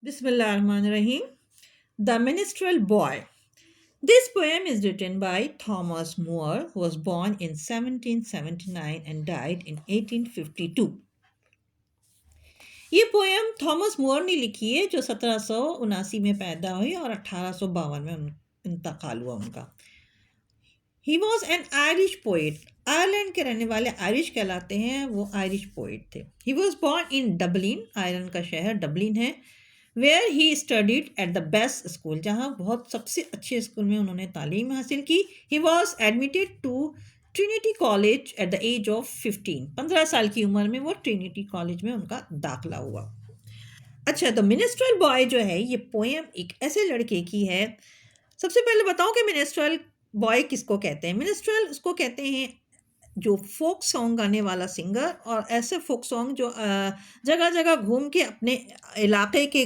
Bismillahirrahmanirrahim. The Minstrel Boy. This poem is written by Thomas Moore, who was born in 1779 and died in 1852. ये poem Thomas More ने लिखी है जो 1779 में पैदा हुई और 1852 में इंतकाल हुआ उनका. He was an Irish poet. Ireland के रहने वाले आयरिश कहलाते हैं, वो आयरिश पोइट थे. He was born in Dublin, Ireland का शहर डबलिन है, where he studied at the best school, जहाँ बहुत सबसे अच्छे स्कूल में उन्होंने तालीम हासिल की. He was admitted to Trinity College at the age of 15 साल की उम्र में वो ट्रिनिटी कॉलेज में उनका दाखिला हुआ. अच्छा, द मिनिस्ट्रल बॉय जो है ये पोएम एक ऐसे लड़के की है. सबसे पहले बताऊं कि मिनिस्ट्रल बॉय किसको कहते हैं. मिनिस्ट्रल उसको कहते हैं जो फोक सॉन्ग गाने वाला सिंगर, और ऐसे फोक सॉन्ग जो जगह जगह घूम के अपने इलाके के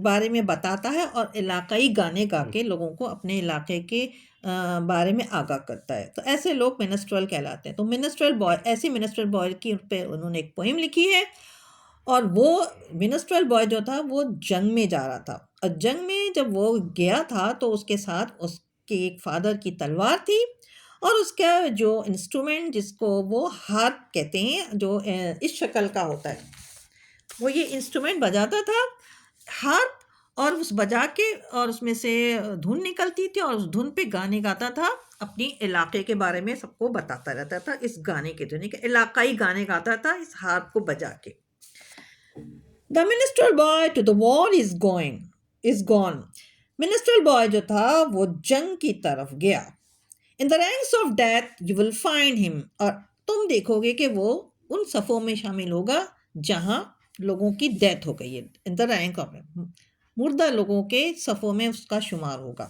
बारे में बताता है और इलाकाई गाने गा के लोगों को अपने इलाके के बारे में आगाह करता है. तो ऐसे लोग मिनिस्ट्रल कहलाते हैं. तो मिनिस्ट्रल बॉय, ऐसी मिनिस्ट्रल बॉय की पे उन्होंने एक पोएम लिखी है. और वो मिनिस्ट्रल बॉय जो था वो जंग में जा रहा था, और जंग में जब वो गया था तो उसके साथ उसके एक फादर की तलवार थी, और उसका जो इंस्ट्रूमेंट जिसको वो हार्प कहते हैं, जो इस शक्ल का होता है, वो ये इंस्ट्रूमेंट बजाता था, हार्प. और उस बजा के और उसमें से धुन निकलती थी, और उस धुन पे गाने गाता था, अपनी इलाके के बारे में सबको बताता रहता था. इस गाने के धुन के इलाकाई गाने गाता था इस हार्प को बजा के. The minstrel boy to the war is gone. Minstrel boy जो था वो जंग की तरफ गया. In the ranks of death you will find him. और तुम देखोगे कि वो उन सफ़ों में शामिल होगा जहाँ लोगों की डेथ हो गई है. इन द रैंक ऑफ, मुर्दा लोगों के सफ़ों में उसका शुमार होगा.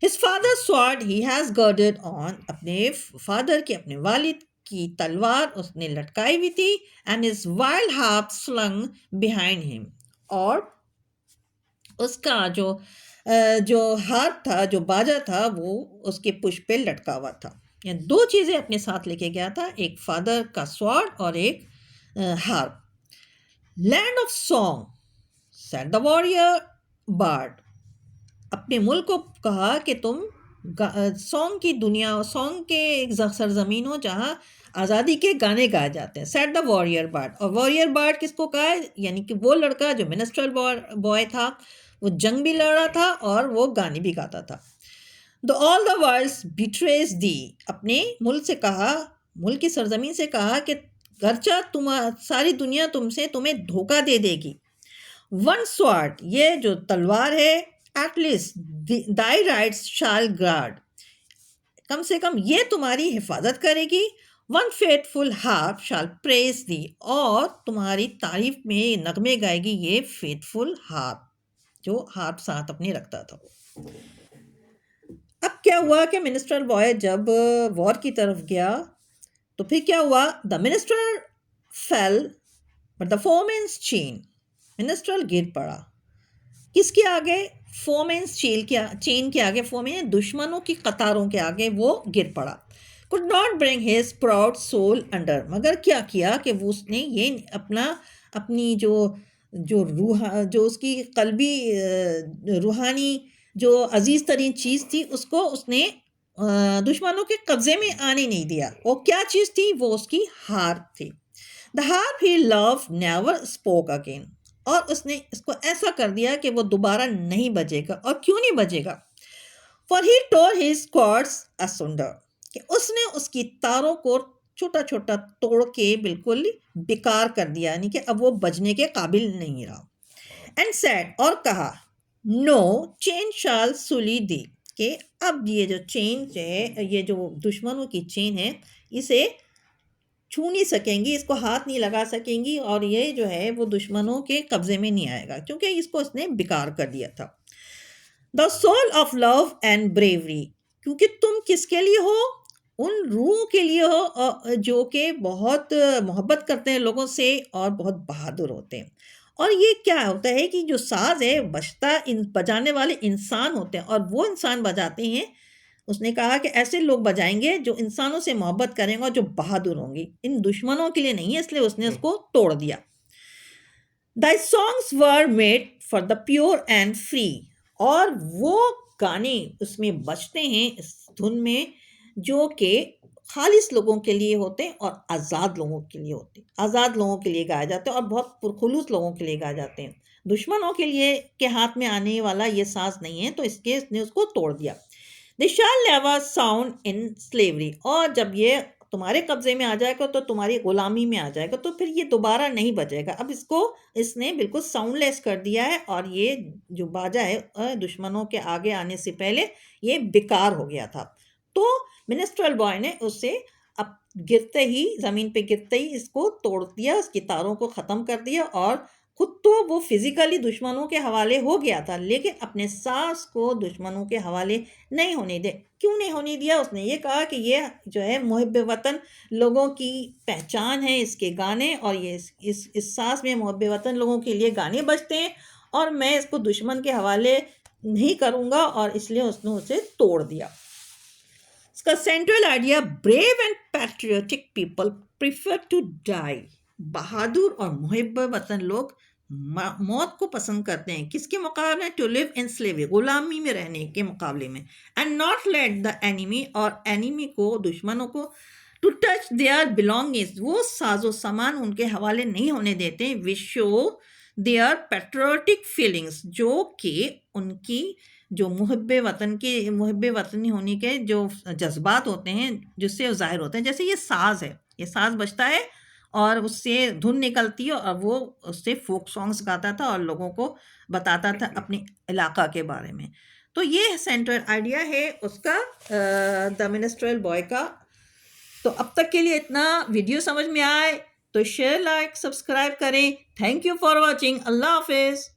His father sword he has girded on. अपने फादर की, अपने वालिद की तलवार उसने लटकाई हुई थी. And his wild harp slung behind him. और उसका जो हार्प था, जो बाजा था, वो उसके पुश पे लटका हुआ था. ये दो चीज़ें अपने साथ लेके गया था, एक फादर का स्वॉर्ड और एक harp. Land of song said the warrior bard. अपने मुल्क को कहा कि तुम सॉन्ग की दुनिया, सॉन्ग के एक सरजमीन हो जहाँ आज़ादी के गाने गाए जाते हैं. Said the warrior bard. और वॉरियर बार्ड किसको कहा है? यानी कि वो लड़का जो मिनिस्ट्रल बॉय था, वो जंग भी लड़ रहा था और वो गाने भी गाता था. The all the worlds betrays thee. अपने मुल्क से कहा, मुल्क की सरजमीन से कहा कि गर्चा सारी दुनिया तुम्हें धोखा दे देगी. वन स्वॉर्ड, ये जो तलवार है, एटलीस्ट दाई राइट्स शाल गार्ड, कम से कम ये तुम्हारी हिफाजत करेगी. वन फेथफुल हार्प शाल प्रेज दी. और तुम्हारी तारीफ में नगमे गाएगी ये फेथफुल हार्प, जो हार्प साथ अपने रखता था. अब क्या हुआ कि मिनिस्ट्रल बॉय जब वॉर की तरफ गया तो फिर क्या हुआ? The minister fell but the foeman's chain. Minstrel गिर पड़ा. किसके आगे? फोमेंस चेन के आगे. फोमेन दुश्मनों की कतारों के आगे वो गिर पड़ा. Could not bring his proud soul under. मगर क्या किया कि वो उसने ये अपनी जो उसकी कल्बी रूहानी जो अजीज़ तरीन चीज़ थी, उसको उसने दुश्मनों के कब्ज़े में आने नहीं दिया. वो क्या चीज़ थी? वो उसकी हार्प थी. The harp he love never spoke again. और उसने इसको ऐसा कर दिया कि वो दोबारा नहीं बजेगा. और क्यों नहीं बजेगा? For he tore his chords asunder. कि उसने उसकी तारों को छोटा छोटा तोड़ के बिल्कुल बेकार कर दिया, यानी कि अब वो बजने के काबिल नहीं रहा. एंड सेड, और कहा, नो चेन शाल सुली दी. कि अब ये जो चेन है, ये जो दुश्मनों की चेन है, इसे छू नहीं सकेंगी, इसको हाथ नहीं लगा सकेंगी, और ये जो है वो दुश्मनों के कब्जे में नहीं आएगा, क्योंकि इसको इसने बेकार कर दिया था. The soul of love and bravery. क्योंकि तुम किसके लिए हो? उन रूहों के लिए हो जो कि बहुत मोहब्बत करते हैं लोगों से और बहुत बहादुर होते हैं. और ये क्या होता है कि जो साज है बजाने वाले इंसान होते हैं, और वो इंसान बजाते हैं. उसने कहा कि ऐसे लोग बजाएंगे जो इंसानों से मोहब्बत करेंगे और जो बहादुर होंगे, इन दुश्मनों के लिए नहीं है, इसलिए उसने उसको तोड़ दिया. Thy songs were made for the pure and free. और वो गाने उसमें बजते हैं इस धुन में जो कि खालिस लोगों के लिए होते हैं और आज़ाद लोगों के लिए होते हैं, आज़ाद लोगों के लिए गाए जाते हैं और बहुत पुरखुलूस लोगों के लिए गाए जाते हैं। दुश्मनों के लिए के हाथ में आने वाला ये साज नहीं है, तो इसके इसने उसको तोड़ दिया। They shall never sound in slavery। और जब ये तुम्हारे कब्जे में आ जाएगा तो तुम्हारी गुलामी में आ जाएगा, तो फिर ये दोबारा नहीं बजेगा। अब इसको इसने बिल्कुल साउंडलेस कर दिया है और ये जो बाजा है दुश्मनों के आगे आने से पहले ये बेकार हो गया था। तो मिनिस्ट्रल बॉय ने उसे अब गिरते ही ज़मीन पे गिरते ही इसको तोड़ दिया, उसकी तारों को ख़त्म कर दिया और खुद तो वो फिजिकली दुश्मनों के हवाले हो गया था, लेकिन अपने सास को दुश्मनों के हवाले नहीं होने दे। क्यों नहीं होने दिया? उसने ये कहा कि ये जो है मुहिब वतन लोगों की पहचान है इसके गाने, और ये इस सास में मुहिब वतन लोगों के लिए गाने बजते हैं और मैं इसको दुश्मन के हवाले नहीं करूँगा, और इसलिए उसने उसे तोड़ दिया। इसका central idea, brave and patriotic people prefer to die. बहादुर और मुहिब वतन लोग मौत को पसंद करते हैं, किसके मुकाबले? टू लिव इन स्लेवरी, गुलामी में रहने के मुकाबले में। And not let the enemy, और एनिमी को, दुश्मनों को, टू टच देयर बिलोंगिंग्स, वो साजो सामान उनके हवाले नहीं होने देते। Which show their patriotic feelings, जो कि उनकी जो मुहिब वतनी होने के जो जज्बात होते हैं जिससे ज़ाहिर होते हैं। जैसे ये साज़ है, ये साज़ बजता है और उससे धुन निकलती है और वो उससे फोक सॉन्ग्स गाता था और लोगों को बताता था अपने इलाका के बारे में। तो ये सेंट्रल आइडिया है उसका, द मिनिस्ट्रियल बॉय का। तो अब तक के लिए इतना। वीडियो समझ में आए तो शेयर, लाइक, सब्सक्राइब करें। Thank you for watching. अल्लाह हाफिज़।